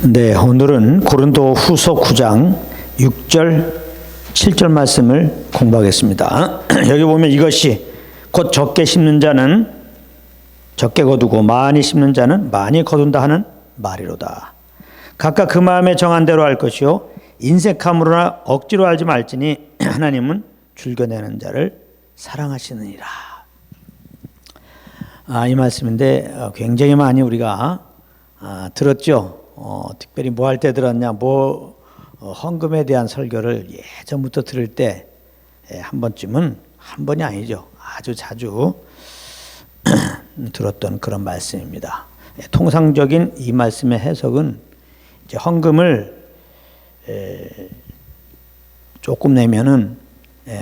네, 오늘은 고린도 후서 9장 6절 7절 말씀을 공부하겠습니다. 여기 보면 이것이 곧 적게 심는 자는 적게 거두고 많이 심는 자는 많이 거둔다 하는 말이로다. 각각 그 마음에 정한 대로 할 것이요 인색함으로나 억지로 알지 말지니 하나님은 줄겨내는 자를 사랑하시느니라. 이 말씀인데 굉장히 많이 우리가 들었죠. 특별히 뭐 할 때 들었냐, 헌금에 대한 설교를 예전부터 들을 때 한 번쯤은, 한 번이 아니죠, 아주 자주 들었던 그런 말씀입니다. 통상적인 이 말씀의 해석은 이제 헌금을 조금 내면은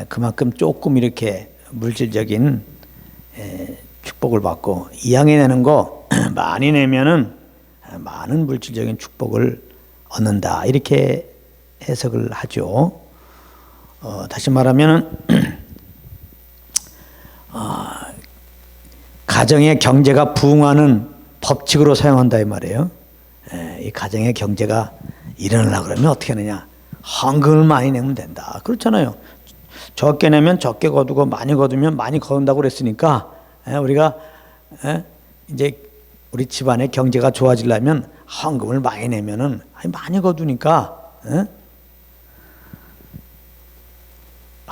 그만큼 조금 이렇게 물질적인 축복을 받고, 이왕에 내는 거 많이 내면은 많은 물질적인 축복을 얻는다, 이렇게 해석을 하죠. 다시 말하면 가정의 경제가 부흥하는 법칙으로 사용한다 이 말이에요. 이 가정의 경제가 일어나려고 그러면 어떻게 하느냐, 헌금을 많이 내면 된다, 그렇잖아요. 적게 내면 적게 거두고 많이 거두면 많이 거둔다고 그랬으니까 우리가 이제 우리 집안의 경제가 좋아지려면 헌금을 많이 내면은 많이 거두니까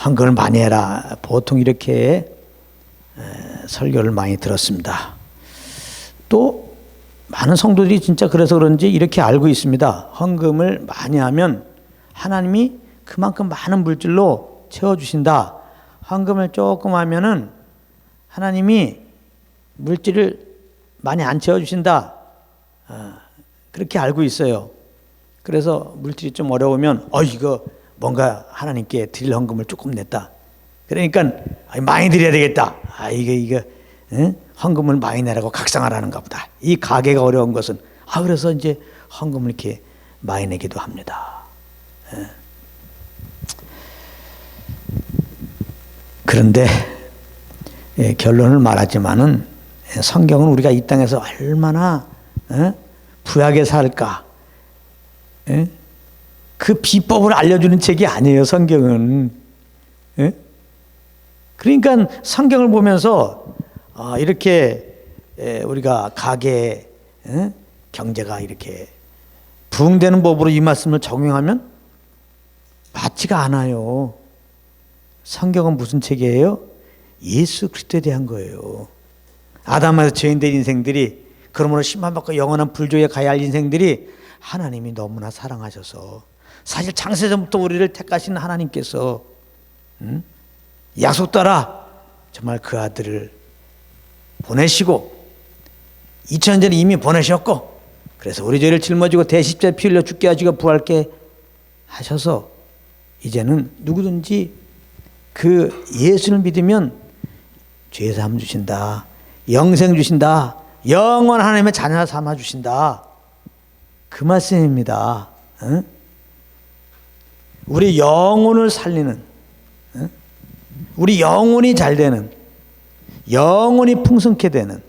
헌금을 많이 해라, 보통 이렇게 설교를 많이 들었습니다. 또 많은 성도들이 진짜 그래서 그런지 이렇게 알고 있습니다. 헌금을 많이 하면 하나님이 그만큼 많은 물질로 채워주신다. 헌금을 조금 하면은 하나님이 물질을 많이 안 채워주신다, 그렇게 알고 있어요. 그래서 물질이 좀 어려우면 이거 뭔가 하나님께 드릴 헌금을 조금 냈다, 그러니까 많이 드려야 되겠다, 이거 헌금을 많이 내라고 각성하라는가 보다. 이 가계가 어려운 것은 그래서 이제 헌금을 이렇게 많이 내기도 합니다. 그런데 결론을 말하지만은 성경은 우리가 이 땅에서 얼마나 부하게 살까, 그 비법을 알려주는 책이 아니에요, 성경은. 그러니까 성경을 보면서 이렇게 우리가 가계 경제가 이렇게 부흥되는 법으로 이 말씀을 적용하면 맞지가 않아요. 성경은 무슨 책이에요? 예수 그리스도에 대한 거예요. 아담에서 죄인된 인생들이, 그러므로 심판받고 영원한 불조에 가야 할 인생들이 하나님이 너무나 사랑하셔서, 사실 창세전부터 우리를 택하신 하나님께서 약속 따라 정말 그 아들을 보내시고 2000년 전에 이미 보내셨고, 그래서 우리 죄를 짊어지고 대십자에 피 흘려 죽게 하시고 부활케 하셔서 이제는 누구든지 그 예수를 믿으면 죄사함 주신다, 영생 주신다, 영원 하나님의 자녀 삼아 주신다, 그 말씀입니다. 우리 영혼을 살리는, 우리 영혼이 잘 되는, 영혼이 풍성케 되는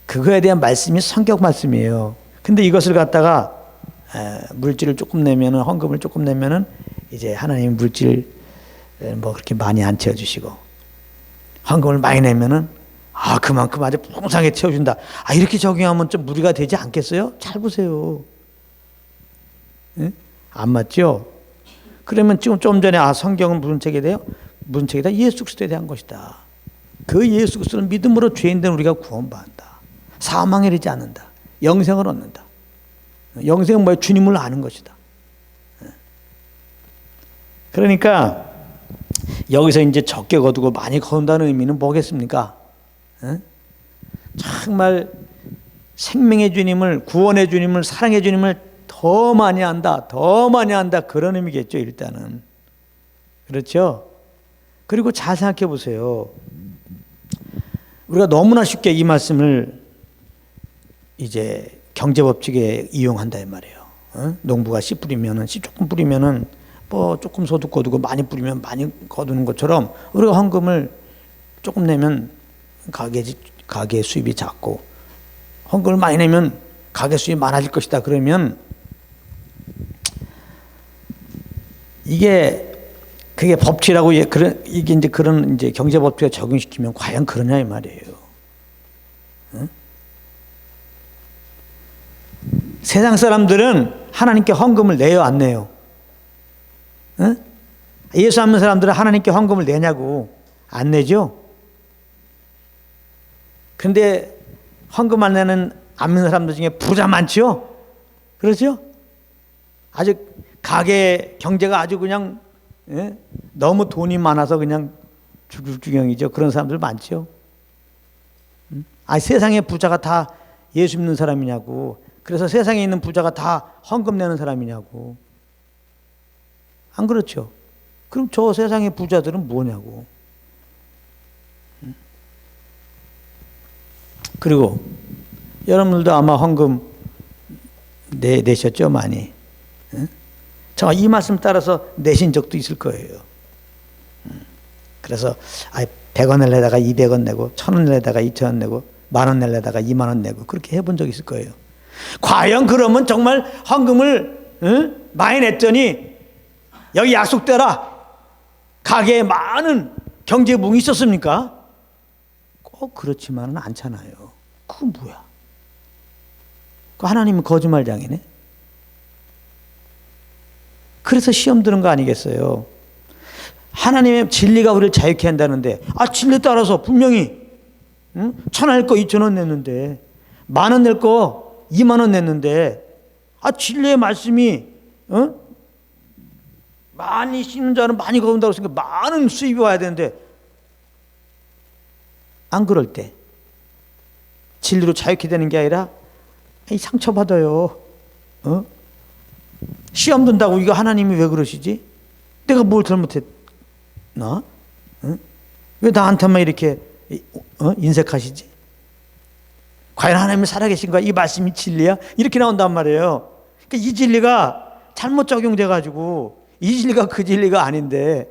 그거에 대한 말씀이 성경 말씀이에요. 근데 이것을 갖다가 물질을 조금 내면은, 헌금을 조금 내면은 이제 하나님 물질 뭐 그렇게 많이 안 채워주시고, 헌금을 많이 내면은 그만큼 아주 풍성하게 채워준다, 이렇게 적용하면 좀 무리가 되지 않겠어요? 잘 보세요. 안 맞죠? 그러면 지금 좀 전에 성경은 무슨 책에 대해요? 무슨 책이다? 예수 그리스도에 대한 것이다. 그 예수 그리스도를 믿음으로 죄인된 우리가 구원받는다, 사망에 이르지 않는다, 영생을 얻는다. 영생은 뭐예요? 주님을 아는 것이다. 그러니까 여기서 이제 적게 거두고 많이 거둔다는 의미는 뭐겠습니까? 정말 생명의 주님을, 구원의 주님을, 사랑의 주님을 더 많이 한다, 더 많이 한다, 그런 의미겠죠, 일단은. 그렇죠? 그리고 잘 생각해 보세요. 우리가 너무나 쉽게 이 말씀을 이제 경제법칙에 이용한다 이 말이에요. 농부가 씨 뿌리면은, 씨 조금 뿌리면은 뭐 조금 소득 거두고 많이 뿌리면 많이 거두는 것처럼, 우리가 헌금을 조금 내면 가게 수입이 작고 헌금을 많이 내면 가게 수입이 많아질 것이다. 그러면 그게 법칙이라고 이게 이제 그런 이제 경제 법칙에 적용시키면 과연 그러냐 이 말이에요. 응? 세상 사람들은 하나님께 헌금을 내요, 안 내요? 응? 예수 믿는 사람들은 하나님께 헌금을 내냐고. 안 내죠? 근데 헌금 안 내는 안 믿는 사람들 중에 부자 많죠? 그렇죠? 아주 가게 경제가 아주 그냥 너무 돈이 많아서 그냥 죽을 지경이죠. 그런 사람들 많죠. 세상의 부자가 다 예수 믿는 사람이냐고. 그래서 세상에 있는 부자가 다 헌금 내는 사람이냐고. 안 그렇죠? 그럼 저 세상의 부자들은 뭐냐고. 그리고 여러분들도 아마 헌금 내셨죠, 많이. 저 이 말씀 따라서 내신 적도 있을 거예요. 그래서 100원을 내다가 200원 내고 1000원 내다가 2000원 내고 10,000원 내다가 20,000원 내고 그렇게 해본 적 있을 거예요. 과연 그러면 정말 헌금을 많이 냈더니 여기 약속대라 가게에 많은 경제 부흥이 있었습니까? 꼭 그렇지만은 않잖아요. 그건 뭐야? 그 하나님은 거짓말장이네. 그래서 시험 드는 거 아니겠어요? 하나님의 진리가 우리를 자유케 한다는데 진리 따라서 분명히 1,000원 낼 거 2,000원 냈는데 10,000원 낼 거 20,000원 냈는데 진리의 말씀이 많이 씻는 자는 많이 거둔다고 했으니까 많은 수입이 와야 되는데 안 그럴 때 진리로 자유케 되는 게 아니라 상처받아요. 시험 든다고 이거 하나님이 왜 그러시지? 내가 뭘 잘못했나? 왜 나한테만 이렇게 인색하시지? 과연 하나님이 살아계신가? 이 말씀이 진리야? 이렇게 나온단 말이에요. 그러니까 이 진리가 잘못 적용돼가지고 이 진리가 그 진리가 아닌데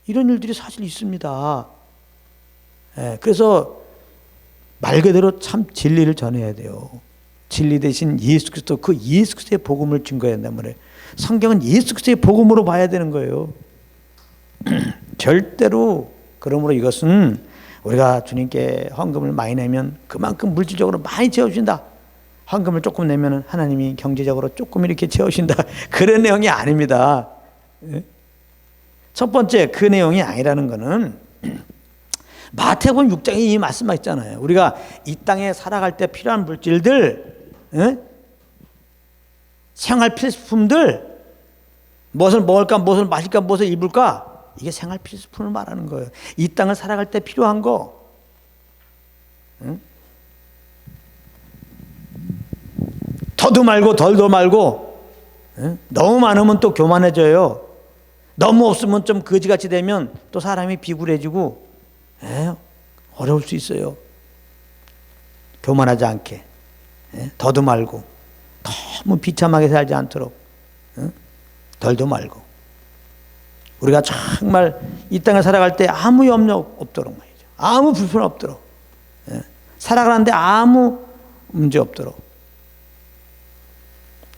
이런 일들이 사실 있습니다. 그래서 말 그대로 참 진리를 전해야 돼요. 진리 대신 예수 그리스도, 그 예수 그리스도의 복음을 증거해야 한단 말이에요. 성경은 예수 그리스도의 복음으로 봐야 되는 거예요. 절대로. 그러므로 이것은 우리가 주님께 헌금을 많이 내면 그만큼 물질적으로 많이 채워주신다. 헌금을 조금 내면 하나님이 경제적으로 조금 이렇게 채우신다. 그런 내용이 아닙니다. 첫 번째 그 내용이 아니라는 것은 마태복음 6장에 이 말씀하셨잖아요. 우리가 이 땅에 살아갈 때 필요한 물질들, 생활 필수품들, 무엇을 먹을까, 무엇을 마실까, 무엇을 입을까, 이게 생활 필수품을 말하는 거예요. 이 땅을 살아갈 때 필요한 거. 더도 말고 덜도 말고. 너무 많으면 또 교만해져요. 너무 없으면 좀 거지같이 되면 또 사람이 비굴해지고 어려울 수 있어요. 교만하지 않게. 더도 말고. 너무 비참하게 살지 않도록. 덜도 말고. 우리가 정말 이 땅에 살아갈 때 아무 염려 없도록 말이죠. 아무 불편 없도록. 살아가는데 아무 문제 없도록.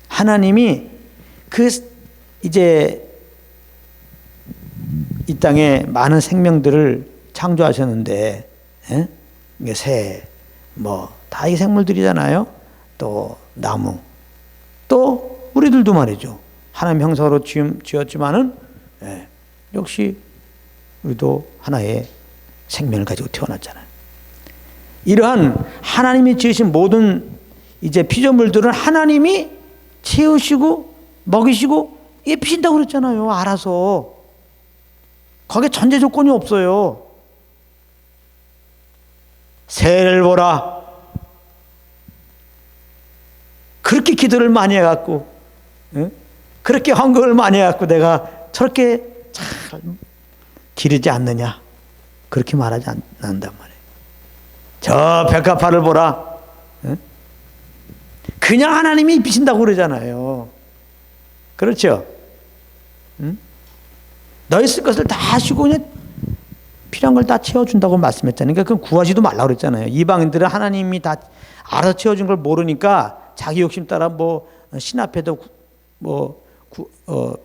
하나님이 이제 이 땅에 많은 생명들을 창조하셨는데, 새, 다 이 생물들이잖아요. 또 나무, 또 우리들도 말이죠. 하나님 형상으로 지었지만은 역시 우리도 하나의 생명을 가지고 태어났잖아요. 이러한 하나님이 지으신 모든 이제 피조물들은 하나님이 채우시고 먹이시고 예비신다고 그랬잖아요. 알아서. 거기에 전제 조건이 없어요. 새를 보라. 그렇게 기도를 많이 해갖고, 그렇게 헌금을 많이 해갖고 내가 저렇게 잘 기르지 않느냐. 그렇게 말하지 않는단 말이에요. 저 백합화를 보라. 그냥 하나님이 입히신다고 그러잖아요. 그렇죠? 너희 쓸 것을 다 하시고 그냥 필요한 걸 다 채워준다고 말씀했잖아요. 그러니까 그건 구하지도 말라고 그랬잖아요. 이방인들은 하나님이 다 알아서 채워준 걸 모르니까 자기 욕심 따라 뭐 신 앞에도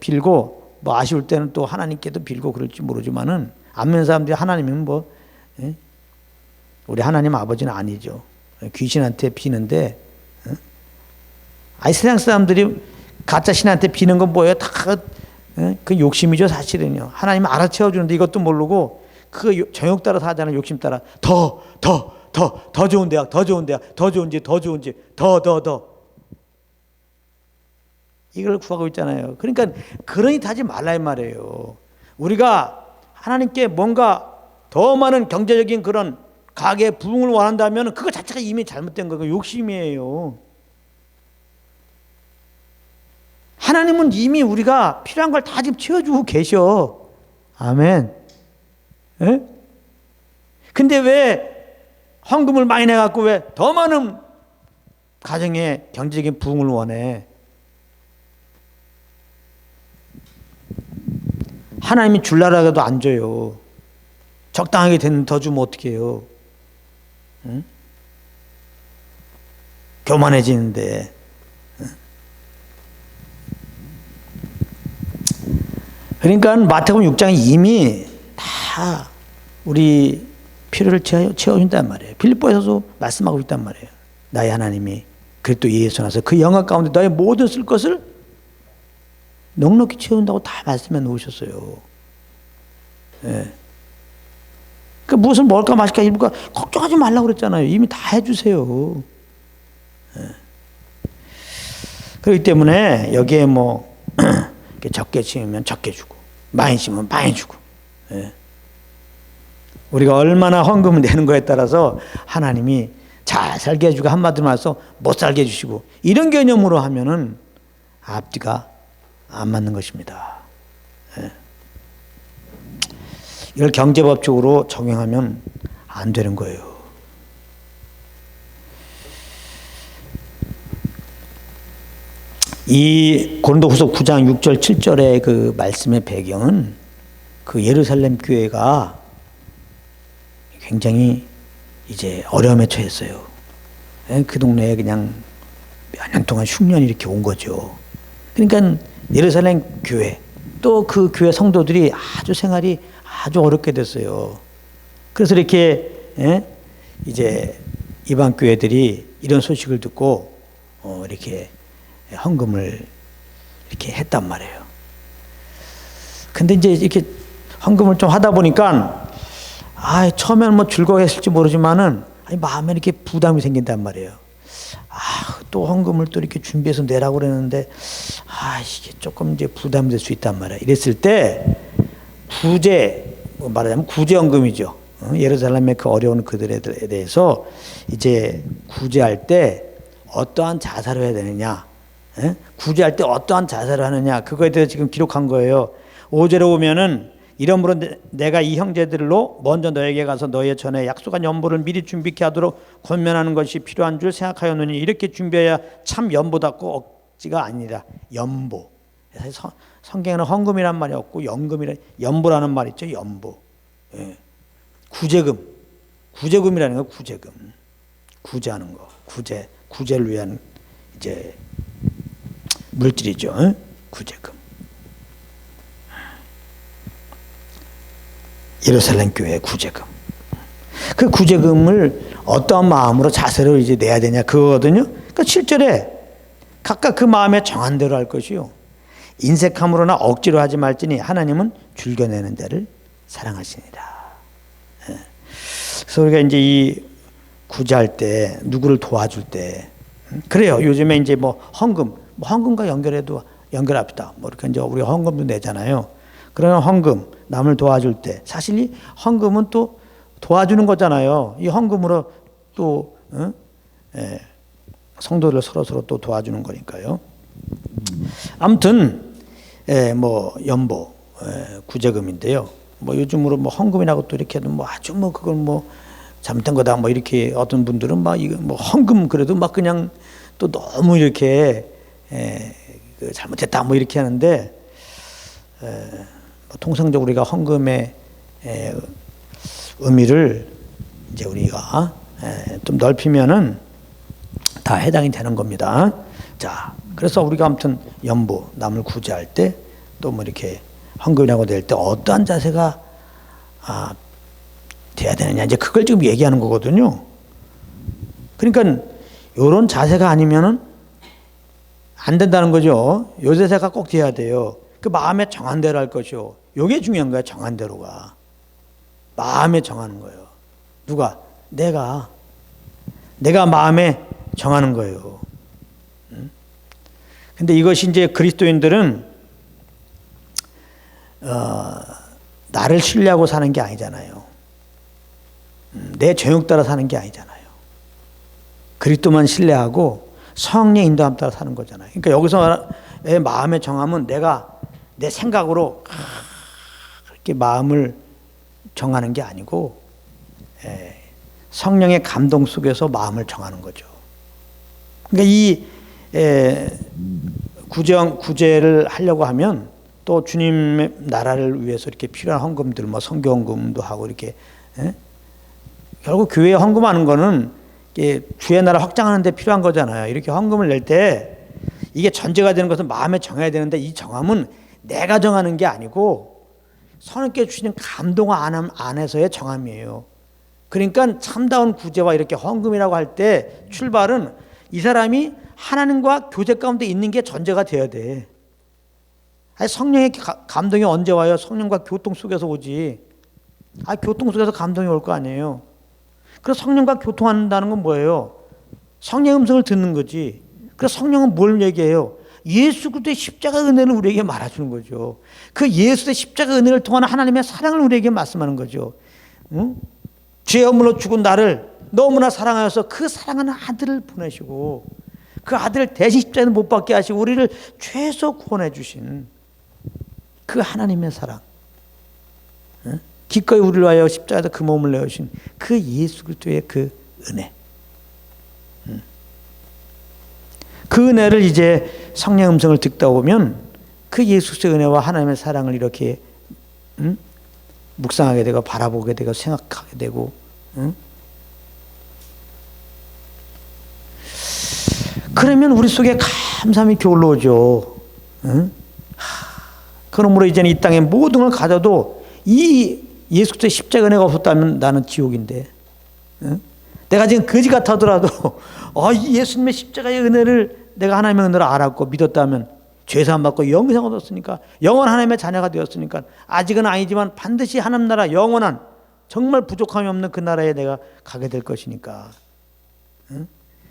빌고 뭐 아쉬울 때는 또 하나님께도 빌고 그럴지 모르지만은 안 믿는 사람들이 하나님은 뭐 우리 하나님 아버지는 아니죠. 귀신한테 비는데 아니 세상 사람들이 가짜 신한테 비는 건 뭐예요? 다 그 욕심이죠 사실은요. 하나님은 알아 채워주는데 이것도 모르고 그 정욕 따라서 하잖아요. 욕심 따라 더 좋은 대학, 더 좋은 대학, 더 좋은 집, 더 좋은 집, 더 이걸 구하고 있잖아요. 그러니까 그러니 하지 말라 이 말이에요. 우리가 하나님께 뭔가 더 많은 경제적인 그런 가계 부흥을 원한다면 그거 자체가 이미 잘못된 거고 욕심이에요. 하나님은 이미 우리가 필요한 걸 다 지금 채워주고 계셔. 아멘. 에? 근데 왜 헌금을 많이 내갖고 왜 더 많은 가정의 경제적인 부흥을 원해? 하나님이 줄라라도 안 줘요. 적당하게 되는 더 주면 어떻게 해요? 응? 교만해지는데. 그러니까 마태복음 6장에 이미 다 우리 필요를 채워준단 말이에요. 빌립보에서도 말씀하고 있단 말이에요. 나의 하나님이 그리스도 예수 안에서 그 영광 가운데 너의 모든 쓸 것을 넉넉히 채운다고 다 말씀해 놓으셨어요. 예. 그 무엇을 먹을까 마실까 입을까 걱정하지 말라고 그랬잖아요. 이미 다 해주세요. 예. 그렇기 때문에 여기에 뭐 적게 심으면 적게 주고 많이 심으면 많이 주고 예. 우리가 얼마나 헌금을 내는 거에 따라서 하나님이 잘 살게 해주고 한마디로 말해서 못 살게 해주시고 이런 개념으로 하면은 앞뒤가 안 맞는 것입니다. 예. 이걸 경제법적으로 적용하면 안 되는 거예요. 이 고린도후서 9장 6절 7절의 그 말씀의 배경은 그 예루살렘 교회가 굉장히 이제 어려움에 처했어요. 그 동네에 그냥 몇 년 동안 흉년이 이렇게 온 거죠. 그러니까 예루살렘 교회 또 그 교회 성도들이 아주 생활이 아주 어렵게 됐어요. 그래서 이렇게 이제 이방 교회들이 이런 소식을 듣고 이렇게 헌금을 이렇게 했단 말이에요. 근데 이제 이렇게 헌금을 좀 하다 보니까 처음에는 뭐 즐거워했을지 모르지만은 마음에 이렇게 부담이 생긴단 말이에요. 또 헌금을 또 이렇게 준비해서 내라고 그랬는데 이게 조금 이제 부담이 될 수 있단 말이에요. 이랬을 때 말하자면 구제헌금이죠. 예루살렘의 그 어려운 그들에 대해서 이제 구제할 때 어떠한 자세로 해야 되느냐, 구제할 때 어떠한 자세로 하느냐, 그거에 대해서 지금 기록한 거예요. 5절에 보면은 이러므로 내가 이 형제들로 먼저 너에게 가서 너의 전에 약속한 연보를 미리 준비케 하도록 권면하는 것이 필요한 줄 생각하였느니 이렇게 준비해야 참 연보답고 억지가 아니라 연보. 성경에는 헌금이란 말이 없고 연보라는 말이 있죠. 연보. 예. 구제금이라는 거 구제금. 구제하는 거. 구제를 위한 이제 물질이죠. 예? 구제금. 예루살렘 교회의 구제금. 그 구제금을 어떠한 마음으로 자세로 이제 내야 되냐 그거거든요. 그러니까 7절에 각각 그 마음에 정한 대로 할 것이요. 인색함으로나 억지로 하지 말지니 하나님은 줄겨내는 자를 사랑하시니라. 그래서 우리가 이제 이 구제할 때 누구를 도와줄 때 그래요. 요즘에 이제 뭐 헌금과 연결합시다. 뭐 이렇게 이제 우리가 헌금도 내잖아요. 그러면 헌금 남을 도와줄 때 사실 이 헌금은 또 도와주는 거잖아요. 이 헌금으로 또 성도들 서로 또 도와주는 거니까요. 아무튼 뭐 연보 구제금인데요. 뭐 요즘으로 뭐 헌금이라고 또 이렇게 뭐 아주 뭐 그걸 뭐 잘못된 거다 뭐 이렇게 어떤 분들은 막 이거 뭐 헌금 그래도 막 그냥 또 너무 이렇게 잘못했다 뭐 이렇게 하는데 통상적으로 우리가 헌금의 의미를 이제 우리가 좀 넓히면은 다 해당이 되는 겁니다. 자, 그래서 우리가 아무튼 연부, 남을 구제할 때 또 뭐 이렇게 헌금이라고 될 때 어떠한 자세가 돼야 되느냐, 이제 그걸 지금 얘기하는 거거든요. 그러니까 이런 자세가 아니면은 안 된다는 거죠. 요 자세가 꼭 돼야 돼요. 그 마음에 정한 대로 할 것이요. 요게 중요한 거야. 정한 대로가. 마음에 정하는 거예요. 누가? 내가 마음에 정하는 거예요. 근데 이것이 이제 그리스도인들은 나를 신뢰하고 사는 게 아니잖아요. 내 정욕 따라 사는 게 아니잖아요. 그리스도만 신뢰하고 성령의 인도함 따라 사는 거잖아요. 그러니까 여기서 마음에 정하면 내가 내 생각으로 그렇게 마음을 정하는 게 아니고 성령의 감동 속에서 마음을 정하는 거죠. 그러니까 이 구제를 하려고 하면 또 주님의 나라를 위해서 이렇게 필요한 헌금들, 뭐 선교 헌금도 하고 이렇게 결국 교회에 헌금하는 거는 주의 나라 확장하는 데 필요한 거잖아요. 이렇게 헌금을 낼 때 이게 전제가 되는 것은 마음에 정해야 되는데 이 정함은 내가 정하는 게 아니고 성령께 주시는 감동 안에서의 정함이에요. 그러니까 참다운 구제와 이렇게 헌금이라고 할 때 출발은 이 사람이 하나님과 교제 가운데 있는 게 전제가 돼야 돼. 아니, 성령의 감동이 언제 와요? 성령과 교통 속에서 오지. 교통 속에서 감동이 올 거 아니에요. 그래서 성령과 교통한다는 건 뭐예요? 성령의 음성을 듣는 거지. 그래서 성령은 뭘 얘기해요? 예수 그리스도의 십자가 은혜를 우리에게 말해주는 거죠. 그 예수의 십자가 은혜를 통한 하나님의 사랑을 우리에게 말씀하는 거죠. 응? 죄 허물로 죽은 나를 너무나 사랑하여서 그 사랑하는 아들을 보내시고 그 아들을 대신 십자가에 못 박게 하시고 우리를 죄에서 구원해 주신 그 하나님의 사랑, 기꺼이 우리를 위하여 십자가에서 그 몸을 내어주신 그 예수 그리스도의 그 은혜, 그 은혜를 이제 성령 음성을 듣다 보면 그 예수의 은혜와 하나님의 사랑을 이렇게 묵상하게 되고 바라보게 되고 생각하게 되고 그러면 우리 속에 감사함이 겨울러오죠. 그러므로 이제는 이 땅에 모든 걸 가져도 이 예수 그리스도의 십자가 은혜가 없었다면 나는 지옥인데, 내가 지금 거지 같아더라도 이 예수님의 십자가의 은혜를 내가 하나님의 은혜를 알았고 믿었다면 죄사함 받고 영생 얻었으니까, 영원 하나님의 자녀가 되었으니까, 아직은 아니지만 반드시 하나님 나라 영원한 정말 부족함이 없는 그 나라에 내가 가게 될 것이니까,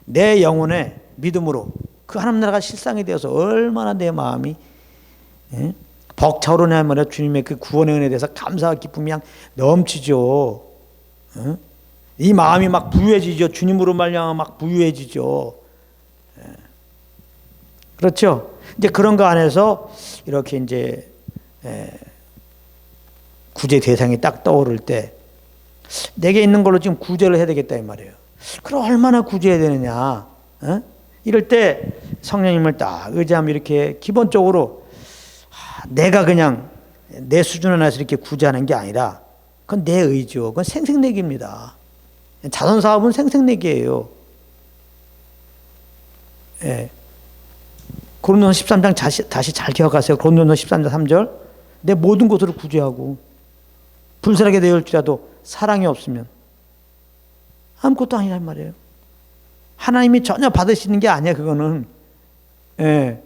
내 영혼의 믿음으로 그 하나님 나라가 실상이 되어서 얼마나 내 마음이 벅차오르냐 말이야. 주님의 그 구원의 은혜에 대해서 감사와 기쁨이 그냥 넘치죠. 이 마음이 막 부유해지죠. 주님으로 말미암아 막 부유해지죠. 그렇죠. 이제 그런 거 안에서 이렇게 이제 구제 대상이 딱 떠오를 때 내게 있는 걸로 지금 구제를 해야 되겠다 이 말이에요. 그럼 얼마나 구제해야 되느냐? 이럴 때 성령님을 딱 의지하면 이렇게 기본적으로 내가 그냥 내 수준에 나서 이렇게 구제하는 게 아니라 그건 내 의지요. 그건 생색내기입니다. 자선사업은 생색내기예요. 예. 고린도서 13장 다시 잘 기억하세요. 고린도서 13장 3절. 내 모든 것으로 구제하고 불살하게 되었지라도 사랑이 없으면 아무것도 아니란 말이에요. 하나님이 전혀 받으시는 게 아니야, 그거는. 예.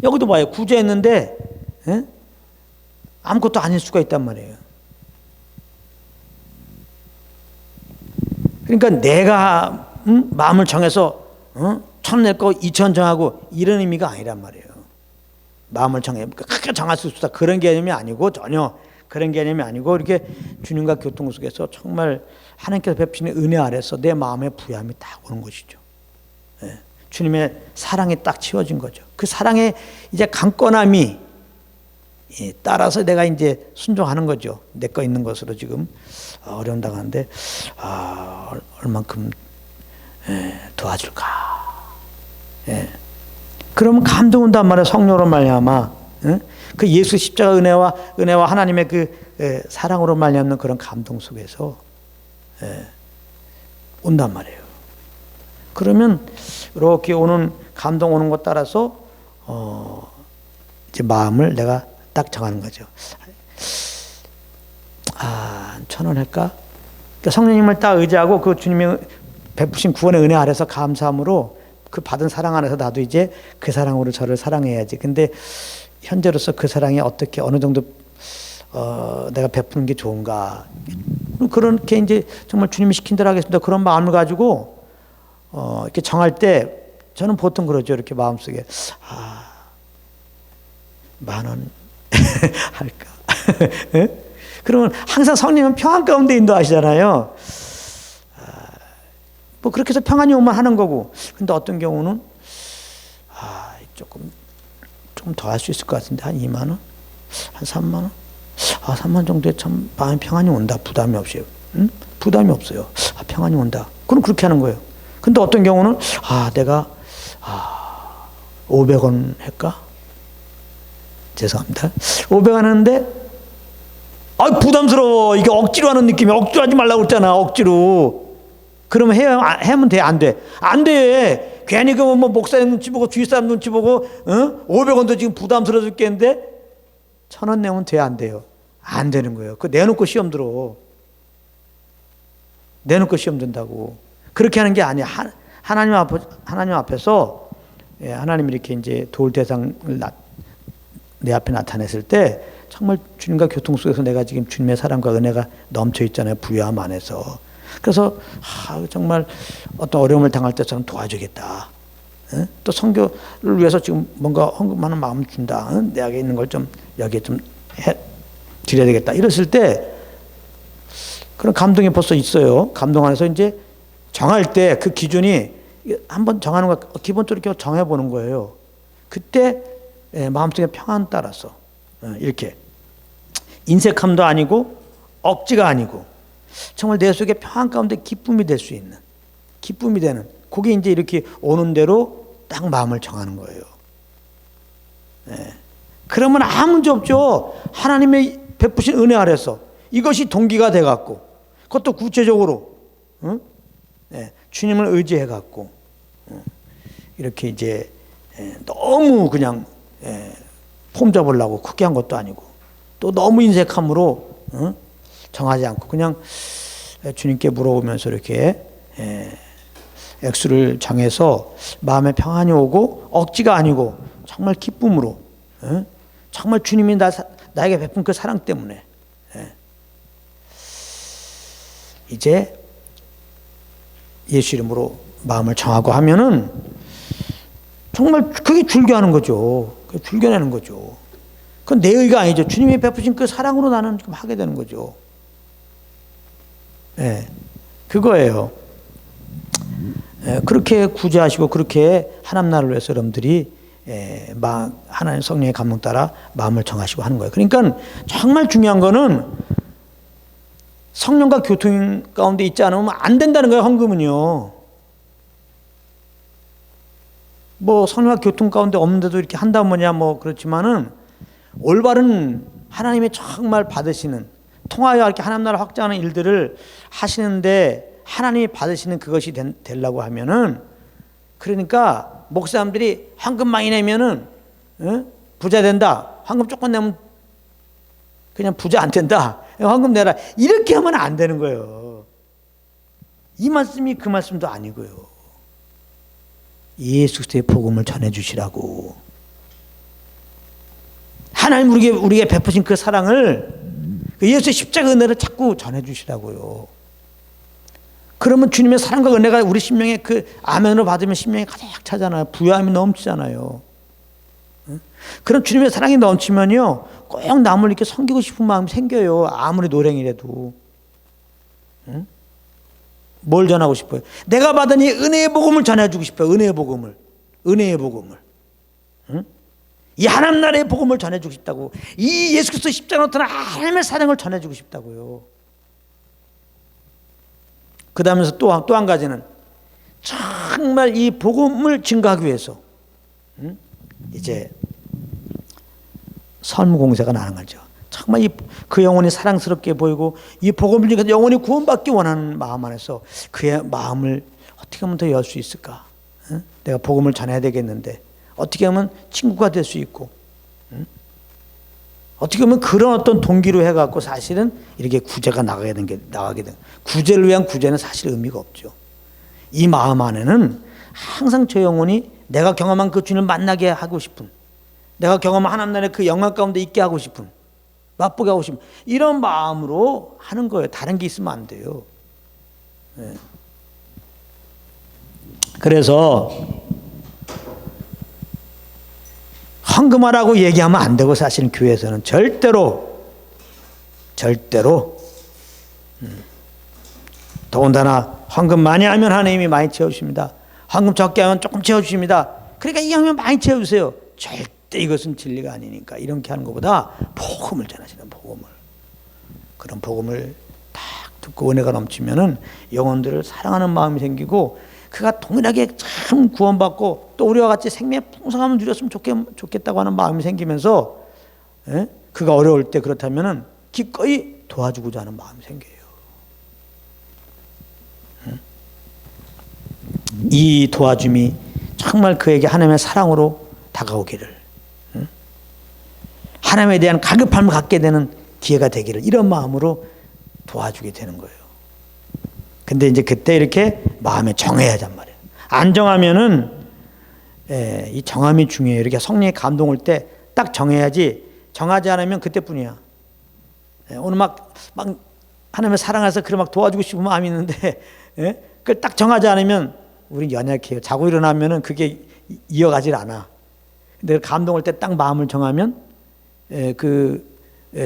여기도 봐요. 구제했는데, 아무것도 아닐 수가 있단 말이에요. 그러니까 내가 마음을 정해서 1,000원 낼 거 2,000원 정하고 이런 의미가 아니란 말이에요. 마음을 그렇게 정할 수 있다. 그런 개념이 아니고, 전혀 그런 개념이 아니고, 이렇게 주님과 교통 속에서 정말 하나님께서 베푸시는 은혜 아래서 내 마음의 부여함이 딱 오는 것이죠. 예. 주님의 사랑이 딱 치워진 거죠. 그 사랑의 이제 강건함이 따라서 내가 이제 순종하는 거죠. 내 거 있는 것으로 지금 어려움 당하는데 얼만큼 도와줄까. 예. 그러면 감동 온단 말이에요. 성령으로 말미암아 응? 그 예수 십자가 은혜와 하나님의 그 사랑으로 말미암는 그런 감동 속에서 온단 말이에요. 그러면 이렇게 오는 감동 오는 것 따라서 이제 마음을 내가 딱 정하는 거죠. 1,000원 할까? 그러니까 성령님을 딱 의지하고 그 주님의 베푸신 구원의 은혜 아래서 감사함으로 그 받은 사랑 안에서 나도 이제 그 사랑으로 저를 사랑해야지. 근데 현재로서 그 사랑이 어떻게 어느 정도 내가 베푸는 게 좋은가? 그렇게 이제 정말 주님이 시킨 대로 하겠습니다. 그런 마음을 가지고 이렇게 정할 때 저는 보통 그러죠. 이렇게 마음속에 10,000원 할까? 그러면 항상 성령은 평안 가운데 인도하시잖아요. 뭐 그렇게 해서 평안이 오면 하는 거고. 근데 어떤 경우는 조금 더 할 수 있을 것 같은데 한 2만 원? 한 3만 원? 3만 원 정도에 참 마음에 평안이 온다. 부담이 없어요. 응? 부담이 없어요. 평안이 온다. 그럼 그렇게 하는 거예요. 근데 어떤 경우는 내가 500원 할까? 죄송합니다. 500원 하는데 부담스러워. 이게 억지로 하는 느낌이야. 억지로 하지 말라고 그랬잖아. 억지로. 그러면 하면 돼? 안 돼? 안 돼. 괜히 뭐 목사님 눈치 보고 주위 사람 눈치 보고 500원도 지금 부담스러워 죽겠는데 1,000원 내면 돼? 안 돼요? 안 되는 거예요. 그거 내놓고 시험 들어. 내놓고 시험 든다고. 그렇게 하는 게 아니야. 하나님 앞에서 하나님이 이렇게 이제 도울 대상을 내 앞에 나타냈을 때 정말 주님과 교통 속에서 내가 지금 주님의 사랑과 은혜가 넘쳐 있잖아요. 부유함 안에서. 그래서 정말 어떤 어려움을 당할 때 저는 도와주겠다. 또 선교를 위해서 지금 뭔가 헌금하는 마음을 준다. 내게 있는 걸 좀 여기에 좀 드려야 되겠다. 이랬을 때 그런 감동이 벌써 있어요. 감동 안에서 이제 정할 때 그 기준이 한번 정하는 거 기본적으로 이렇게 정해보는 거예요. 그때 마음속에 평안 따라서 이렇게 인색함도 아니고 억지가 아니고 정말 내 속에 평안 가운데 기쁨이 될 수 있는 기쁨이 되는 그게 이제 이렇게 오는 대로 딱 마음을 정하는 거예요. 그러면 아무 문제 없죠. 하나님의 베푸신 은혜 아래서 이것이 동기가 돼갖고 그것도 구체적으로 주님을 의지해갖고 이렇게 이제 너무 그냥 폼 잡으려고 크게 한 것도 아니고 또 너무 인색함으로 정하지 않고 그냥 주님께 물어보면서 이렇게 액수를 정해서 마음에 평안이 오고 억지가 아니고 정말 기쁨으로 정말 주님이 나에게 베푼 그 사랑 때문에 이제 예수 이름으로 마음을 정하고 하면은 정말 그게 줄교하는 거죠. 그게 줄겨내는 거죠. 그건 내 의가 아니죠. 주님이 베푸신 그 사랑으로 나는 지금 하게 되는 거죠. 그거예요. 그렇게 구제하시고 그렇게 하나님 나라를 위해서 여러분들이 하나님 성령의 감동 따라 마음을 정하시고 하는 거예요. 그러니까 정말 중요한 거는 성령과 교통 가운데 있지 않으면 안 된다는 거예요. 헌금은요. 뭐 성령과 교통 가운데 없는데도 이렇게 한다 뭐냐 뭐 그렇지만은 올바른 하나님의 정말 받으시는 통하여 이렇게 하나님 나라 확장하는 일들을 하시는데 하나님이 받으시는 그것이 되려고 하면은 그러니까 목사님들이 헌금 많이 내면은 부자 된다. 헌금 조금 내면 그냥 부자 안 된다. 헌금 내라. 이렇게 하면 안 되는 거예요. 이 말씀이 그 말씀도 아니고요. 예수 그리스도의 복음을 전해주시라고. 하나님 우리에게 베푸신 그 사랑을 그 예수의 십자가 은혜를 자꾸 전해주시라고요. 그러면 주님의 사랑과 은혜가 우리 심령에 그 아멘으로 받으면 심령이 가득 차잖아요. 부유함이 넘치잖아요. 그런 주님의 사랑이 넘치면요 꼭 남을 이렇게 섬기고 싶은 마음이 생겨요. 아무리 노랭이라도. 뭘 전하고 싶어요? 내가 받은 이 은혜의 복음을 전해주고 싶어요. 은혜의 복음을. 이 하나님 나라의 복음을 전해주고 싶다고. 이 예수 그리스도 십자가로 나타난 하나님의 사랑을 전해주고 싶다고요. 그 다음에서 또 한 가지는 정말 이 복음을 증거하기 위해서 이제 삶 공세가 나는 거죠. 정말 그 영혼이 사랑스럽게 보이고 이 복음을 통해서 영혼이 구원받기 원하는 마음 안에서 그의 마음을 어떻게 하면 더 열 수 있을까? 내가 복음을 전해야 되겠는데 어떻게 하면 친구가 될 수 있고, 어떻게 보면 그런 어떤 동기로 해갖고 사실은 이렇게 구제가 나가게 된 구제를 위한 구제는 사실 의미가 없죠. 이 마음 안에는 항상 저 영혼이 내가 경험한 그 주님을 만나게 하고 싶은, 내가 경험한 하나님 나라의 그 영광 가운데 있게 하고 싶은, 맛보게 하고 싶은 이런 마음으로 하는 거예요. 다른 게 있으면 안 돼요. 그래서 헌금하라고 얘기하면 안 되고, 사실은 교회에서는 절대로 더군다나 헌금 많이 하면 하나님이 많이 채워주십니다. 헌금 적게 하면 조금 채워주십니다. 그러니까 이왕이면 많이 채워주세요. 절대 이것은 진리가 아니니까 이렇게 하는 것보다 복음을 전하시는 복음을, 그런 복음을 딱 듣고 은혜가 넘치면은 영혼들을 사랑하는 마음이 생기고 그가 동일하게 참 구원받고 또 우리와 같이 생명의 풍성함을 누렸으면 좋겠다고 하는 마음이 생기면서, 그가 어려울 때 그렇다면은 기꺼이 도와주고자 하는 마음이 생겨요. 이 도와줌이 정말 그에게 하나님의 사랑으로 다가오기를, 하나님에 대한 갈급함을 갖게 되는 기회가 되기를, 이런 마음으로 도와주게 되는 거예요. 근데 이제 그때 이렇게 마음에 정해야 하단 말이에요. 안 정하면은, 이 정함이 중요해요. 이렇게 성령의 감동 올 때 딱 정해야지, 정하지 않으면 그때뿐이야. 오늘 막 하나님의 사랑해서 그래 막 도와주고 싶은 마음이 있는데, 그걸 딱 정하지 않으면 우리 연약해요. 자고 일어나면은 그게 이어가질 않아. 근데 감동 올 때 딱 마음을 정하면, 그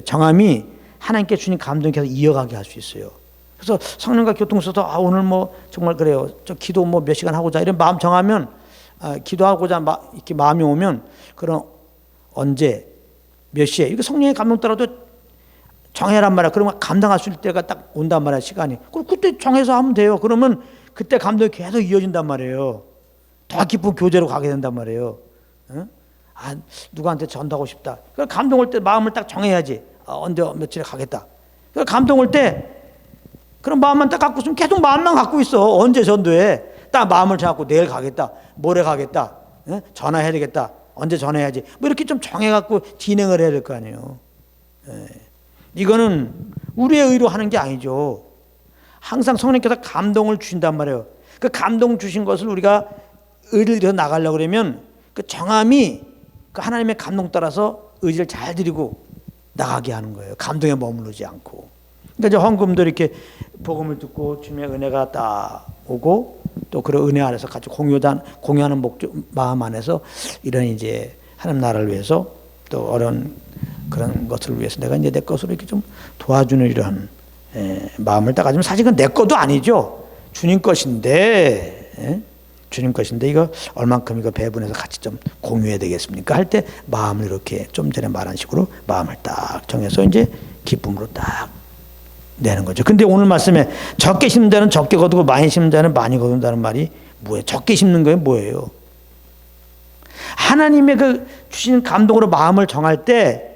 정함이 하나님께 주신 감동이 계속 이어가게 할 수 있어요. 그래서 성령과 교통서도 오늘 뭐 정말 그래요. 저 기도 뭐 몇 시간 하고자 이런 마음 정하면, 기도하고자 이렇게 마음이 오면, 그럼 언제 몇 시에 이거 성령의 감동 따라도 정해란 말이야. 그러면 감당할 수 있을 때가 딱 온단 말이야, 시간이. 그럼 그때 정해서 하면 돼요. 그러면 그때 감동이 계속 이어진단 말이에요. 더 깊은 교제로 가게 된단 말이에요. 누구한테 전도하고 싶다. 그 감동 올 때 마음을 딱 정해야지. 언제 며칠에 가겠다. 그 감동 올 때 그런 마음만 딱 갖고 있으면 계속 마음만 갖고 있어. 언제 전도해? 딱 마음을 잡고 내일 가겠다. 모레 가겠다. 전화해야 되겠다. 언제 전화해야지. 뭐 이렇게 좀 정해갖고 진행을 해야 될 거 아니에요. 이거는 우리의 의로 하는 게 아니죠. 항상 성령께서 감동을 주신단 말이에요. 그 감동 주신 것을 우리가 의를 들여 나가려고 그러면 그 정함이 그 하나님의 감동 따라서 의지를 잘 드리고 나가게 하는 거예요. 감동에 머무르지 않고. 그러니까 이제 헌금도 이렇게 복음을 듣고 주님의 은혜가 딱 오고 또 그런 은혜 안에서 같이 공유하는 목적, 마음 안에서 이런 이제 하나님 나라를 위해서 또 어려운 그런 것을 위해서 내가 이제 내 것으로 이렇게 좀 도와주는 이런 마음을 딱 가지면, 사실 그건 내 것도 아니죠. 주님 것인데, 주님 것인데 이거 얼만큼 이거 배분해서 같이 좀 공유해야 되겠습니까? 할 때 마음을 이렇게 좀 전에 말한 식으로 마음을 딱 정해서 이제 기쁨으로 딱 내는 거죠. 근데 오늘 말씀에 적게 심는 자는 적게 거두고 많이 심는 자는 많이 거둔다는 말이 뭐예요? 적게 심는 거예요? 뭐예요? 하나님의 그 주신 감동으로 마음을 정할 때,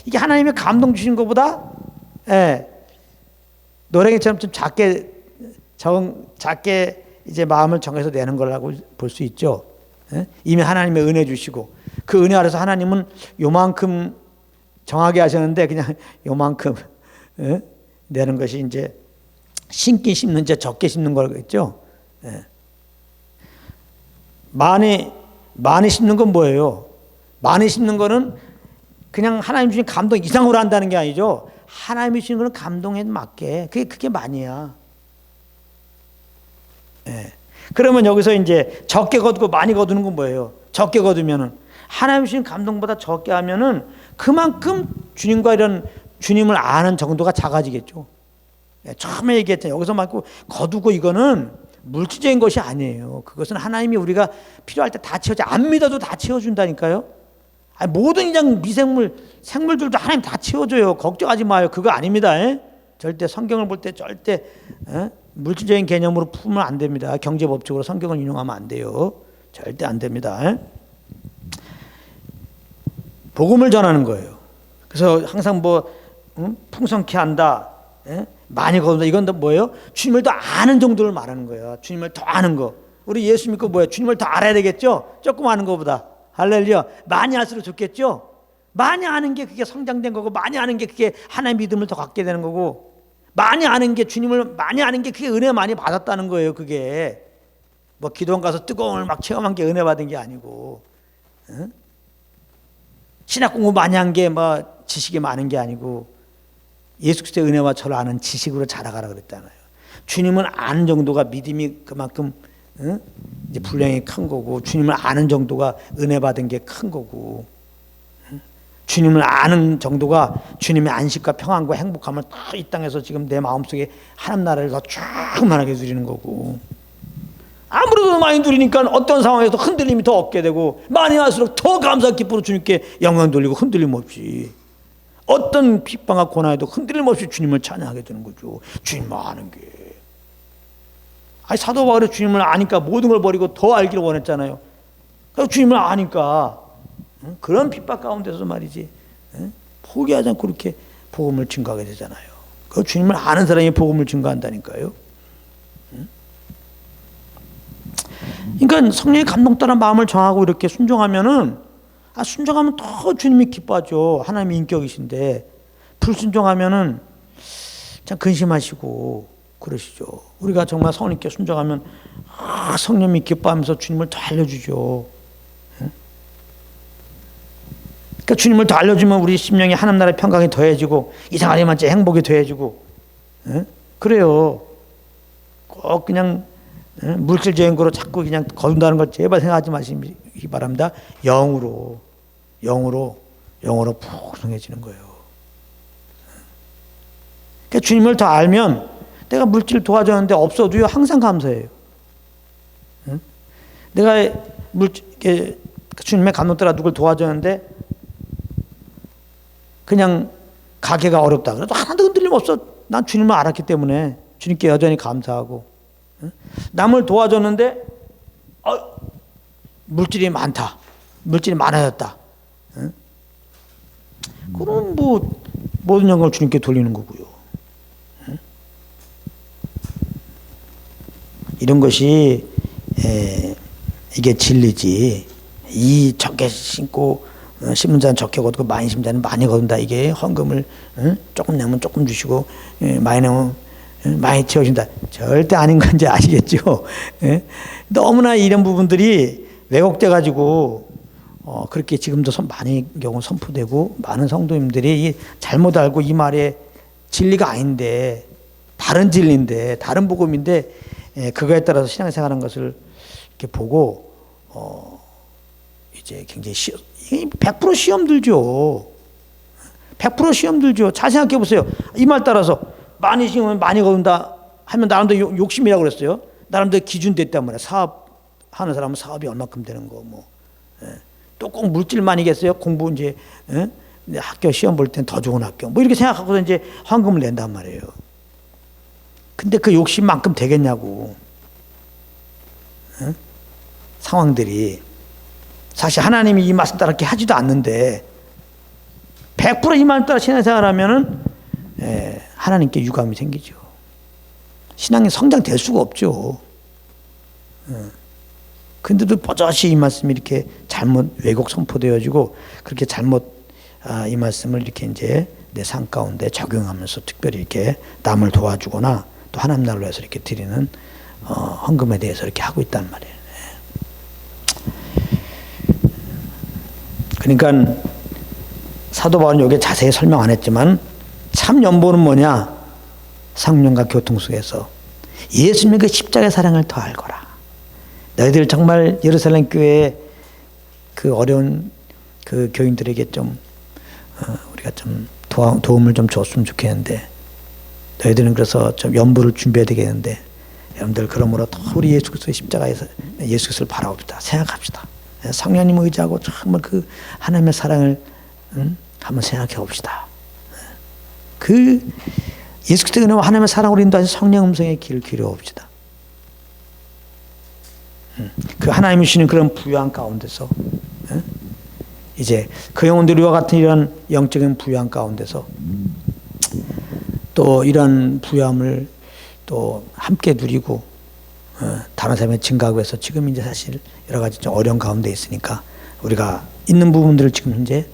이게 하나님의 감동 주신 것보다, 노랭이처럼 좀 작게 이제 마음을 정해서 내는 거라고 볼 수 있죠. 이미 하나님의 은혜 주시고 그 은혜 아래서 하나님은 요만큼 정하게 하셨는데 그냥 요만큼 내는 것이 이제 심기 심는 자 적게 심는 거겠죠. 많이 심는 건 뭐예요? 많이 심는 거는 그냥 하나님 주신 감동 이상으로 한다는 게 아니죠. 하나님이 주신 거는 감동에 맞게 그게 많이야. 그러면 여기서 이제 적게 거두고 많이 거두는 건 뭐예요? 적게 거두면은 하나님 주신 감동보다 적게 하면은 그만큼 주님과 이런 주님을 아는 정도가 작아지겠죠. 처음에 얘기했잖아요. 여기서 말고 거두고 이거는 물질적인 것이 아니에요. 그것은 하나님이 우리가 필요할 때 다 채워줘. 안 믿어도 다 채워준다니까요. 모든 그냥 생물들도 하나님 다 채워줘요. 걱정하지 마요. 그거 아닙니다. 절대 성경을 볼 때 절대 물질적인 개념으로 풀면 안 됩니다. 경제법적으로 성경을 인용하면 안 돼요. 절대 안 됩니다. 복음을 전하는 거예요. 그래서 항상 뭐 풍성케 한다, 예? 많이 거둔다. 이건 또 뭐예요? 주님을 더 아는 정도를 말하는 거예요. 주님을 더 아는 거. 우리 예수 믿고 뭐예요? 주님을 더 알아야 되겠죠? 조금 아는 것보다. 할렐루야. 많이 알수록 좋겠죠? 많이 아는 게 그게 성장된 거고, 많이 아는 게 그게 하나의 믿음을 더 갖게 되는 거고, 많이 아는 게 주님을 많이 아는 게 그게 은혜 많이 받았다는 거예요. 그게 뭐 기도원 가서 뜨거움을 막 체험한 게 은혜 받은 게 아니고, 응? 신학 공부 많이 한 게 뭐 지식이 많은 게 아니고, 예수 그리스도의 은혜와 저를 아는 지식으로 자라가라 그랬잖아요. 주님을 아는 정도가 믿음이 그만큼 이제 분량이 큰 거고, 주님을 아는 정도가 은혜 받은 게 큰 거고, 주님을 아는 정도가 주님의 안식과 평안과 행복함을 다 이 땅에서 지금 내 마음속에 하나님 나라를 더 충만하게 누리는 거고, 아무래도 많이 누리니까 어떤 상황에서 흔들림이 더 없게 되고, 많이 할수록 더 감사 기쁨으로 주님께 영광 돌리고 흔들림 없이, 어떤 핍박과 고난에도 흔들림 없이 주님을 찬양하게 되는 거죠. 주님을 아는 게. 아니, 사도 바울이 주님을 아니까 모든 걸 버리고 더 알기를 원했잖아요. 그래서 주님을 아니까 그런 핍박 가운데서 말이지, 포기하지 않고 그렇게 복음을 증거하게 되잖아요. 그 주님을 아는 사람이 복음을 증거한다니까요. 그러니까 성령의 감동 따라 마음을 정하고 이렇게 순종하면은, 순종하면 더 주님이 기뻐하죠. 하나님의 인격이신데, 불순종하면은 참 근심하시고 그러시죠. 우리가 정말 성령님께 순종하면 성령님이 기뻐하면서 주님을 더 알려주죠. 그러니까 주님을 더 알려주면 우리 심령이 하나님 나라의 평강이 더해지고, 이 생활에만 제 행복이 더해지고, 그래요. 꼭 그냥 물질적인 거로 자꾸 그냥 거둔다는 걸 제발 생각하지 마시기 바랍니다. 영으로 풍성해지는 거예요. 그러니까 주님을 더 알면 내가 물질 도와줬는데 없어도요 항상 감사해요. 내가 주님의 감동 따라 누굴 도와줬는데 그냥 가게가 어렵다 그래도 하나도 흔들림 없어. 난 주님을 알았기 때문에 주님께 여전히 감사하고, 남을 도와줬는데 물질이 많다, 물질이 많아졌다, 그럼 뭐 모든 영광을 주님께 돌리는 거고요. 이런 것이 이게 진리지. 이 적게 심고 심은 자는 적게 거두고 많이 심은 자는 많이 거둔다. 이게 헌금을 조금 내면 조금 주시고 많이 내면 많이 채워진다. 절대 아닌 건지 아시겠죠? 너무나 이런 부분들이 왜곡돼 가지고 그렇게 지금도 많이 경우 선포되고, 많은 성도님들이 잘못 알고 이 말에 진리가 아닌데, 다른 진리인데, 다른 복음인데, 그거에 따라서 신앙생활하는 것을 이렇게 보고 이제 굉장히 100% 시험 들죠. 100% 시험 들죠. 잘 생각해 보세요. 이 말 따라서 많이 심으면 많이 거둔다 하면 나름대로 욕심이라고 그랬어요. 나름대로 기준 됐단 말이야. 사업하는 사람은 사업이 얼마큼 되는 거 뭐. 또 꼭 물질만이겠어요. 공부 이제 학교 시험 볼 땐 더 좋은 학교 뭐 이렇게 생각하고서 이제 헌금을 낸단 말이에요. 근데 그 욕심만큼 되겠냐고. 상황들이 사실 하나님이 이 말씀 따라 이렇게 하지도 않는데 100% 이 말씀 따라 신앙생활하면은 하나님께 유감이 생기죠. 신앙이 성장될 수가 없죠. 근데도 버젓이 이 말씀이 이렇게 잘못 왜곡 선포되어지고, 그렇게 잘못 이 말씀을 이렇게 이제 내 삶 가운데 적용하면서 특별히 이렇게 남을 도와주거나 또 하나님 나라를 위해서 이렇게 드리는 헌금에 대해서 이렇게 하고 있단 말이에요. 그러니까 사도 바울은 여기에 자세히 설명 안 했지만 참 연보는 뭐냐? 성령과 교통 속에서 예수님의 그 십자가의 사랑을 더 알거라. 너희들 정말 예루살렘 교회의 그 어려운 그 교인들에게 좀 우리가 좀 도움을 좀 줬으면 좋겠는데, 너희들은 그래서 좀 연보를 준비해야 되겠는데, 여러분들 그러므로 더 우리 예수 그리스도의 십자가에서 예수 그리스도를 바라봅시다. 생각합시다. 성령님 의지하고 정말 그 하나님의 사랑을 한번 생각해 봅시다. 그 예수 그리스도의 은혜와 하나님의 사랑으로 인도하신 성령 음성의 길을 기울여 봅시다. 그 하나님이 주시는 그런 부유한 가운데서 이제 그 영혼들이와 같은 이런 영적인 부유함 가운데서 또 이런 부유함을 또 함께 누리고 다른 사람의 증가하기 위해서 지금 이제 사실 여러 가지 좀 어려운 가운데 있으니까 우리가 있는 부분들을 지금 현재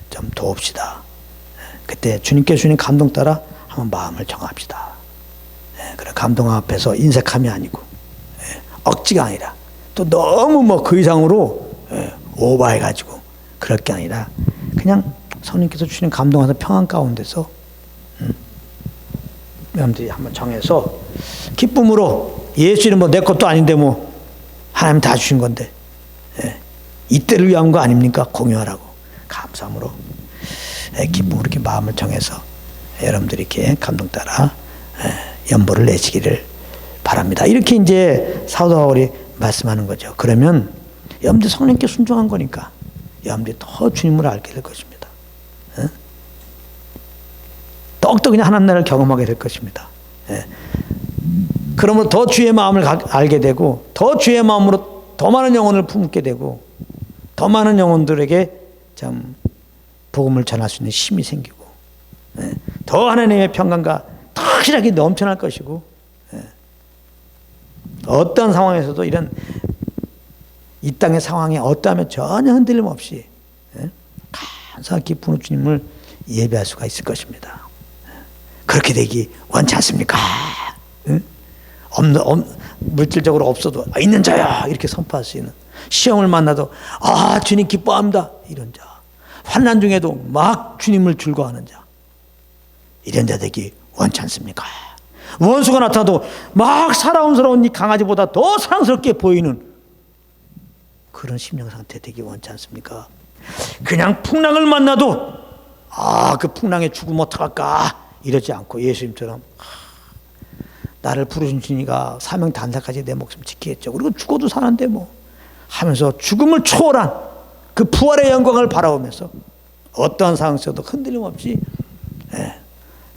좀 도웁시다. 그때 주님께 주님 감동 따라 한번 마음을 정합시다. 그런 감동 앞에서 인색함이 아니고 억지가 아니라 또 너무 뭐 그 이상으로 오버해가지고 그럴 게 아니라 그냥 성령께서 주시는 감동하는 평안 가운데서 여러분들이 한번 정해서 기쁨으로 예수 이름 뭐 내 것도 아닌데 뭐 하나님 다 주신 건데 이때를 위한 거 아닙니까? 공유하라고 감사함으로 기쁨으로 이렇게 마음을 정해서 여러분들이 이렇게 감동 따라 연보를 내시기를 바랍니다. 이렇게 이제 사도 바울이 말씀하는 거죠. 그러면 여러분들 성령께 순종한 거니까 여러분들이 더 주님을 알게 될 것입니다. 더욱더 그냥 하나님 나라를 경험하게 될 것입니다. 그러므로 더 주의 마음을 알게 되고 더 주의 마음으로 더 많은 영혼을 품게 되고 더 많은 영혼들에게 참 복음을 전할 수 있는 힘이 생기고 더 하나님의 평강과 더 확실하게 넘쳐날 것이고 어떠한 상황에서도 이런 이 땅의 상황에 어떠하면 전혀 흔들림 없이 감사한 기쁨으로 주님을 예배할 수가 있을 것입니다. 그렇게 되기 원치 않습니까? 물질적으로 없어도 있는 자야 이렇게 선포할 수 있는, 시험을 만나도 주님 기뻐합니다 이런 자, 환난 중에도 막 주님을 즐거워하는 자, 이런 자 되기 원치 않습니까? 원수가 나타나도 막 사랑스러운 이 강아지보다 더 사랑스럽게 보이는 그런 심령 상태 되기 원치 않습니까? 그냥 풍랑을 만나도 그 풍랑에 죽으면 어떡할까 이러지 않고 예수님처럼 나를 부르신 주니까 사명 단사까지 내 목숨 지키겠죠. 그리고 죽어도 사는데 뭐 하면서 죽음을 초월한 그 부활의 영광을 바라보면서 어떠한 상황 속에도 흔들림 없이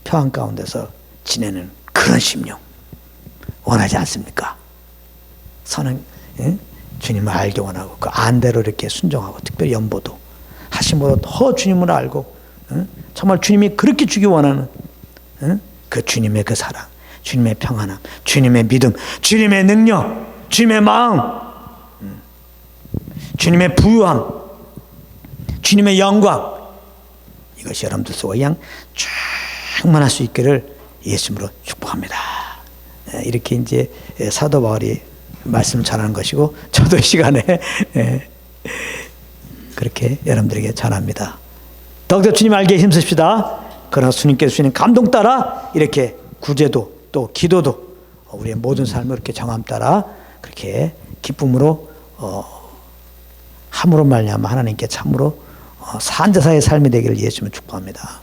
평안 가운데서 지내는 그런 심령 원하지 않습니까? 선은 주님을 알기 원하고 그 안대로 이렇게 순종하고 특별히 연보도 하심으로 더 주님을 알고 정말 주님이 그렇게 주기 원하는 그 주님의 그 사랑, 주님의 평안함, 주님의 믿음, 주님의 능력, 주님의 마음, 주님의 부유함, 주님의 영광, 이것이 여러분들 속에 그냥 충만할 수 있기를 예수님으로 축복합니다. 이렇게 이제 사도 바울이 말씀을 전하는 것이고 저도 이 시간에 그렇게 여러분들에게 전합니다. 더욱더 주님 알게 힘쓰십시다. 그러나 주님께서 주시는 감동 따라 이렇게 구제도 또 기도도 우리의 모든 삶을 이렇게 정함 따라 그렇게 기쁨으로 함으로 말미암아 하나님께 참으로 산자사의 삶이 되기를 예수님을 축복합니다.